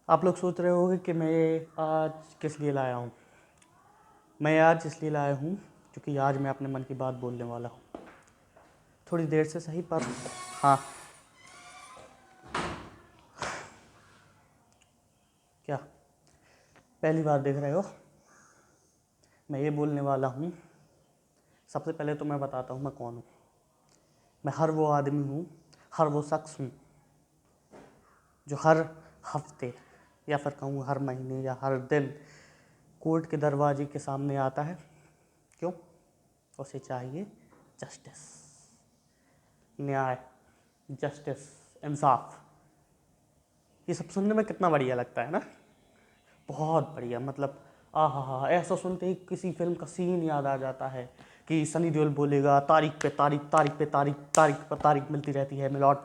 आप लोग सोच रहे होंगे कि मैं आज किस लिए लाया हूँ। मैं आज इसलिए लाया हूँ क्योंकि आज मैं अपने मन की बात बोलने वाला हूँ। थोड़ी देर से सही, पर हाँ, क्या पहली बार देख रहे हो? मैं ये बोलने वाला हूँ। सबसे पहले तो मैं बताता हूँ मैं कौन हूँ। मैं हर वो आदमी हूँ, हर वो शख्स हूँ जो हर हफ्ते या फिर कहूँ हर महीने या हर दिन कोर्ट के दरवाजे के सामने आता है। क्यों? उसे चाहिए जस्टिस, न्याय, जस्टिस, इंसाफ। ये सब सुनने में कितना बढ़िया लगता है ना, बहुत बढ़िया। मतलब आहा हा, ऐसा सुनते ही किसी फिल्म का सीन याद आ जाता है कि सनी देओल बोलेगा तारीख पे तारीख, तारीख पे तारीख, तारीख पर तारीख मिलती रहती है मिलॉर्ड,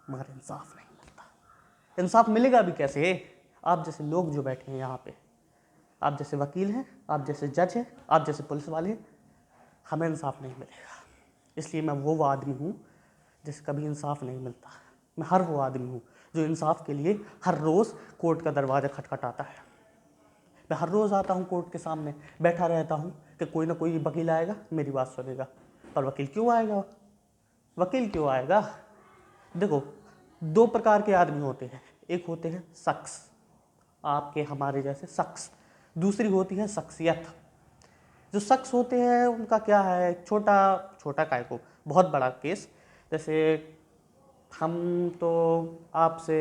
मगर इंसाफ नहीं मिलता। इंसाफ मिलेगा भी कैसे? आप जैसे लोग जो बैठे हैं यहाँ पे, आप जैसे वकील हैं, आप जैसे जज हैं, आप जैसे पुलिस वाले हैं, हमें इंसाफ नहीं मिलेगा। इसलिए मैं वो आदमी हूँ जिसे कभी इंसाफ नहीं मिलता। मैं हर वो आदमी हूँ जो इंसाफ के लिए हर रोज़ कोर्ट का दरवाज़ा खटखटाता है। मैं हर रोज़ आता हूँ कोर्ट के सामने, बैठा रहता हूँ कि कोई ना कोई वकील आएगा, मेरी बात सुनेगा। पर वकील क्यों आएगा? वकील क्यों आएगा? देखो, दो प्रकार के आदमी होते हैं। एक होते हैं शख्स, आपके हमारे जैसे शख्स। दूसरी होती है शख्सियत। जो शख्स होते हैं उनका क्या है, छोटा छोटा काय को बहुत बड़ा केस। जैसे हम तो आपसे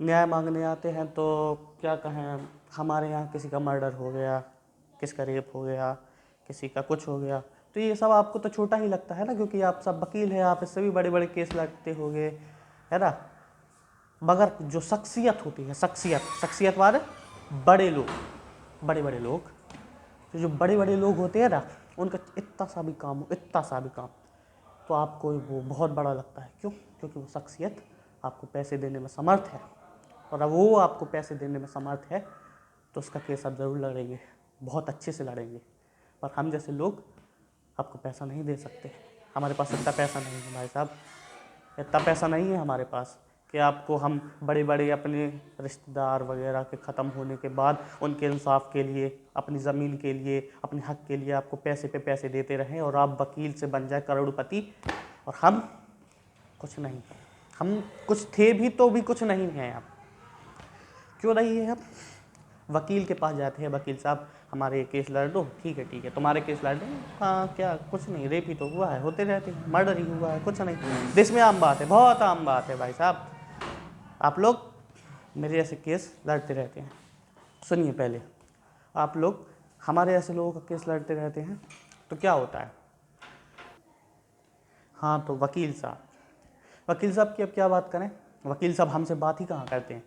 न्याय मांगने आते हैं, तो क्या कहें, हमारे यहाँ किसी का मर्डर हो गया, किसी का रेप हो गया, किसी का कुछ हो गया, तो ये सब आपको तो छोटा ही लगता है ना, क्योंकि आप सब वकील हैं, आप इससे भी बड़े बड़े केस लड़ते होंगे, है ना। मगर जो शख्सियत होती है, शख्सियत वाले बड़े लोग, बड़े बड़े लोग, तो जो बड़े बड़े लोग होते हैं ना, उनका इतना सा भी काम हो, इतना सा भी काम, तो आपको वो बहुत बड़ा लगता है। क्यों? क्योंकि वो शख्सियत आपको पैसे देने में समर्थ है, और अब वो आपको पैसे देने में समर्थ है तो उसका केस आप ज़रूर लड़ेंगे, बहुत अच्छे से लड़ेंगे। पर हम जैसे लोग आपको पैसा नहीं दे सकते। हमारे पास इतना पैसा नहीं है भाई साहब, इतना पैसा नहीं है हमारे पास कि आपको हम बड़े बड़े अपने रिश्तेदार वगैरह के ख़त्म होने के बाद उनके इंसाफ के लिए, अपनी ज़मीन के लिए, अपने हक के लिए आपको पैसे पे पैसे देते रहें और आप वकील से बन जाए करोड़पति, और हम कुछ नहीं। हम कुछ थे भी तो भी कुछ नहीं हैं अब। क्यों नहीं है अब? वकील के पास जाते हैं, वकील साहब हमारे केस लड़ दो। ठीक है ठीक है, तुम्हारे केस लड़ दो। हाँ, क्या कुछ नहीं, रेप ही तो हुआ है, होते रहते हैं, मर्डर ही हुआ है, कुछ नहीं। देश में आम बात है, बहुत आम बात है भाई साहब। आप लोग मेरे जैसे केस लड़ते रहते हैं। सुनिए पहले, आप लोग हमारे ऐसे लोगों का केस लड़ते रहते हैं तो क्या होता है? हाँ, तो वकील साहब की अब क्या बात करें? वकील साहब हमसे बात ही कहाँ करते हैं।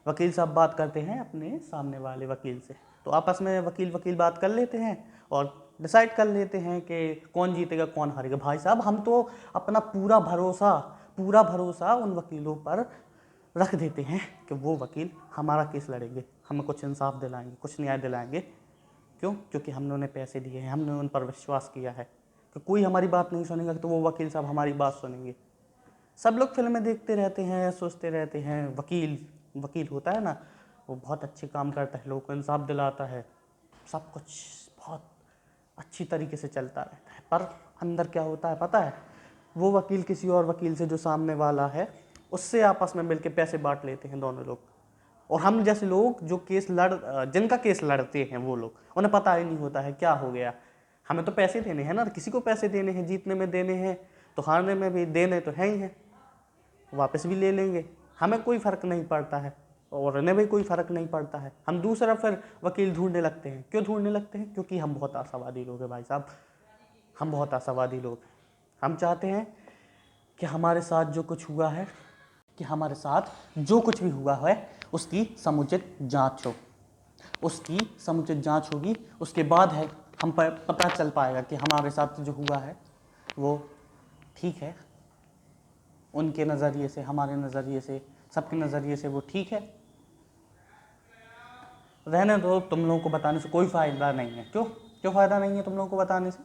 वकील साहब बात करते हैं अपने सामने वाले वकील से, तो आपस में वकील वकील बात कर लेते हैं और डिसाइड कर लेते हैं कि कौन जीतेगा कौन हारेगा। भाई साहब, हम तो अपना पूरा भरोसा उन वकीलों पर रख देते हैं कि वो वकील हमारा केस लड़ेंगे, हमें कुछ इंसाफ दिलाएंगे, कुछ न्याय दिलाएंगे। क्यों? क्योंकि हमने उन्हें पैसे दिए हैं, हमने उन पर विश्वास किया है कि कोई हमारी बात नहीं सुनेगा तो वो वकील साहब हमारी बात सुनेंगे। सब लोग फिल्में देखते रहते हैं, सोचते रहते हैं वकील वकील होता है ना, वो बहुत अच्छे काम करता है, लोगों को इंसाफ दिलाता है, सब कुछ बहुत अच्छी तरीके से चलता रहता है। पर अंदर क्या होता है पता है? वो वकील किसी और वकील से जो सामने वाला है उससे आपस में मिलके पैसे बांट लेते हैं दोनों लोग। और हम जैसे लोग जो जिनका केस लड़ते हैं, वो लोग, उन्हें पता ही नहीं होता है क्या हो गया। हमें तो पैसे देने हैं ना, किसी को पैसे देने हैं, जीतने में देने हैं तो हारने में भी देने तो है ही हैं, वापस भी ले लेंगे। हमें कोई फ़र्क नहीं पड़ता है और उन्हें भी कोई फ़र्क नहीं पड़ता है। हम दूसरा फिर वकील ढूंढने लगते हैं। क्यों ढूंढने लगते हैं? क्योंकि हम बहुत आशावादी लोग हैं भाई साहब, हम बहुत आशावादी लोग हैं। हम चाहते हैं कि हमारे साथ जो कुछ हुआ है, कि हमारे साथ जो कुछ भी हुआ है उसकी समुचित जांच हो, उसकी समुचित जांच होगी, उसके बाद है हम पर पता चल पाएगा कि हमारे साथ जो हुआ है वो ठीक है, उनके नज़रिए से, हमारे नज़रिए से, सबके नज़रिए से वो ठीक है। रहने दो, तुम लोगों को बताने से कोई फ़ायदा नहीं है। क्यों? क्यों फ़ायदा नहीं है तुम लोगों को बताने से?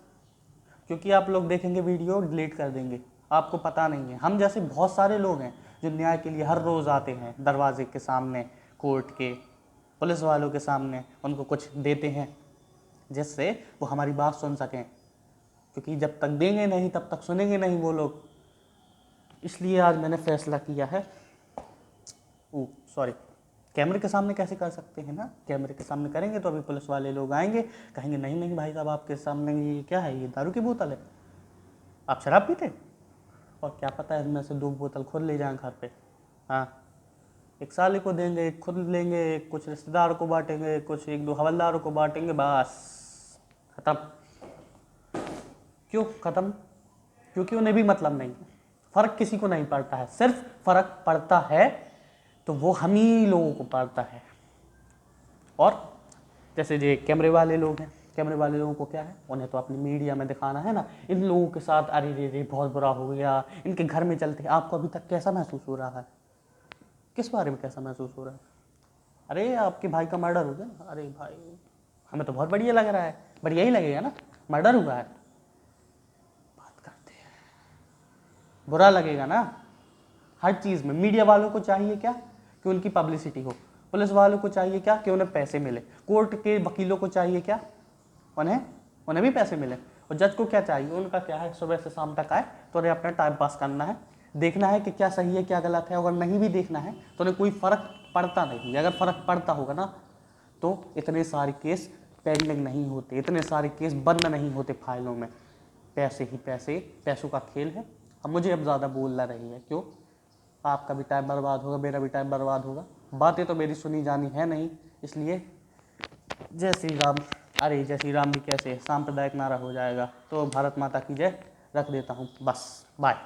क्योंकि आप लोग देखेंगे वीडियो डिलीट कर देंगे, आपको पता नहीं है। हम जैसे बहुत सारे लोग हैं जो न्याय के लिए हर रोज़ आते हैं दरवाजे के सामने, कोर्ट के, पुलिस वालों के सामने उनको कुछ देते हैं जिससे वो हमारी बात सुन सकें, क्योंकि जब तक देंगे नहीं तब तक सुनेंगे नहीं वो लोग। इसलिए आज मैंने फैसला किया है, सॉरी, कैमरे के सामने कैसे कर सकते हैं ना, कैमरे के सामने करेंगे तो अभी पुलिस वाले लोग आएंगे, कहेंगे नहीं नहीं भाई साहब आपके सामने ये क्या है, ये दारू की बोतल है, आप शराब पीते, और क्या पता है इनमें से 2 बोतल खुद ले जाएं घर पे। हाँ, एक साले को देंगे, एक खुद लेंगे, कुछ रिश्तेदार को बांटेंगे, कुछ 1-2 हवलदारों को बांटेंगे, बस खत्म। क्यों खत्म? क्योंकि उन्हें भी मतलब नहीं, फर्क किसी को नहीं पड़ता है, सिर्फ फर्क पड़ता है तो वो हम ही लोगों को पड़ता है। और जैसे ये कैमरे वाले लोग हैं, कैमरे वाले लोगों को क्या है, उन्हें तो अपनी मीडिया में दिखाना है ना, इन लोगों के साथ अरे रे रे बहुत बुरा हो गया, इनके घर में चलते। आपको अभी तक कैसा महसूस हो रहा है? किस बारे में कैसा महसूस हो रहा है? अरे आपके भाई का मर्डर हो गया, अरे भाई हमें तो बहुत बढ़िया लग रहा है, बढ़िया ही लगेगा ना, मर्डर हुआ है, बात करते हैं, बुरा लगेगा ना। हर चीज़ में मीडिया वालों को चाहिए क्या कि उनकी पब्लिसिटी हो, पुलिस वालों को चाहिए क्या कि उन्हें पैसे मिले, कोर्ट के वकीलों को चाहिए क्या, उन्हें भी पैसे मिले, और जज को क्या चाहिए, उनका क्या है, सुबह से शाम तक आए तो उन्हें अपना टाइम पास करना है, देखना है कि क्या सही है क्या गलत है। अगर नहीं भी देखना है तो उन्हें कोई फ़र्क पड़ता नहीं। अगर फ़र्क पड़ता होगा ना तो इतने सारे केस पेंडिंग नहीं होते, इतने सारे केस बंद नहीं होते फाइलों में। पैसे ही पैसे, पैसों का खेल है। अब मुझे अब ज़्यादा बोलना नहीं है, क्यों, आपका भी टाइम बर्बाद होगा, मेरा भी टाइम बर्बाद होगा, बातें तो मेरी सुनी जानी है नहीं। इसलिए जय श्री राम, अरे जय श्री राम भी कैसे सांप्रदायिक नारा हो जाएगा, तो भारत माता की जय रख देता हूँ, बस बाय।